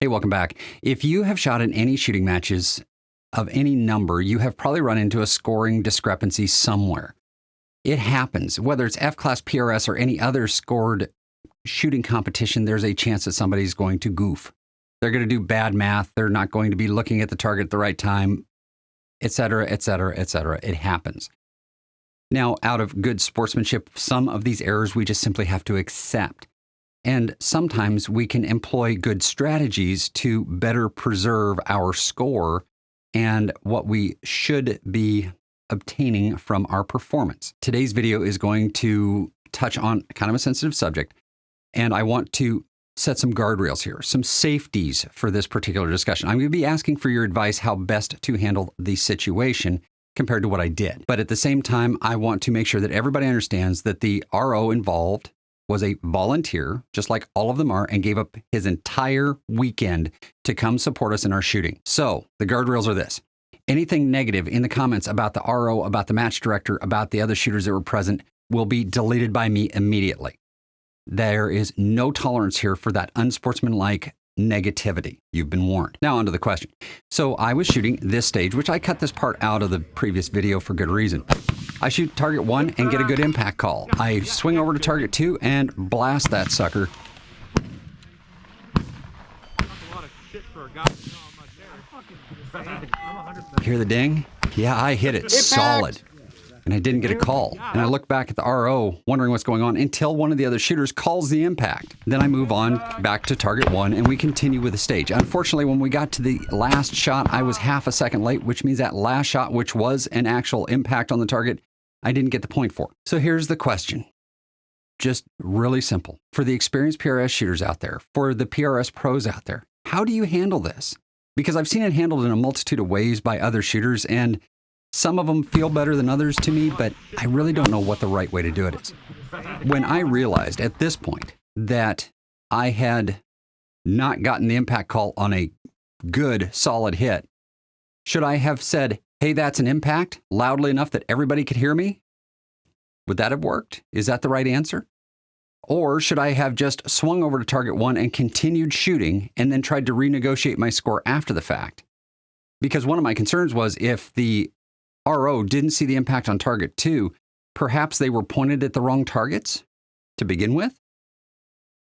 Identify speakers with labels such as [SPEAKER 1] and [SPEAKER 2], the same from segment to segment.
[SPEAKER 1] Hey, welcome back. If you have shot in any shooting matches of any number, you have probably run into a scoring discrepancy somewhere. It happens. Whether it's F-class PRS or any other scored shooting competition, there's a chance that somebody's going to goof. They're going to do bad math. They're not going to be looking at the target at the right time, et cetera, et cetera, et cetera. It happens. Now, out of good sportsmanship, some of these errors we just simply have to accept. And sometimes we can employ good strategies to better preserve our score and what we should be obtaining from our performance. Today's video is going to touch on kind of a sensitive subject, and I want to set some guardrails here, some safeties for this particular discussion. I'm going to be asking for your advice how best to handle the situation compared to what I did. But at the same time, I want to make sure that everybody understands that the RO involved was a volunteer, just like all of them are, and gave up his entire weekend to come support us in our shooting. So the guardrails are this. Anything negative in the comments about the RO, about the match director, about the other shooters that were present will be deleted by me immediately. There is no tolerance here for that unsportsmanlike negativity. You've been warned. Now onto the question. So I was shooting this stage, which I cut this part out of the previous video for good reason. I shoot target 1 and get a good impact call. I swing over to target 2 and blast that sucker. Hear the ding? Yeah, I hit it solid. And I didn't get a call. And I look back at the RO, wondering what's going on, until one of the other shooters calls the impact. Then I move on back to target 1, and we continue with the stage. Unfortunately, when we got to the last shot, I was half a second late, which means that last shot, which was an actual impact on the target, I didn't get the point for. So here's the question. Just really simple. For the experienced PRS shooters out there, for the PRS pros out there, how do you handle this? Because I've seen it handled in a multitude of ways by other shooters, and some of them feel better than others to me, but I really don't know what the right way to do it is. When I realized at this point that I had not gotten the impact call on a good, solid hit, should I have said, hey, that's an impact, loudly enough that everybody could hear me? Would that have worked? Is that the right answer? Or should I have just swung over to target 1 and continued shooting and then tried to renegotiate my score after the fact? Because one of my concerns was if the RO didn't see the impact on target 2, perhaps they were pointed at the wrong targets to begin with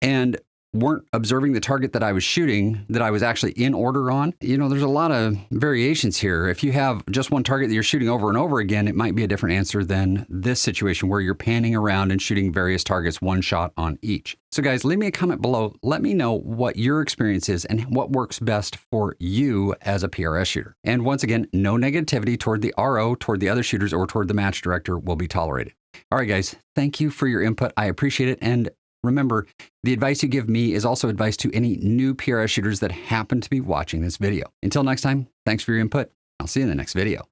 [SPEAKER 1] and weren't observing the target that I was shooting, that I was actually in order on. You know, there's a lot of variations here. If you have just one target that you're shooting over and over again, it might be a different answer than this situation where you're panning around and shooting various targets, one shot on each. So guys, leave me a comment below. Let me know what your experience is and what works best for you as a PRS shooter. And once again, no negativity toward the RO, toward the other shooters, or toward the match director will be tolerated. All right, guys, thank you for your input. I appreciate it. And remember, the advice you give me is also advice to any new PRS shooters that happen to be watching this video. Until next time, thanks for your input. I'll see you in the next video.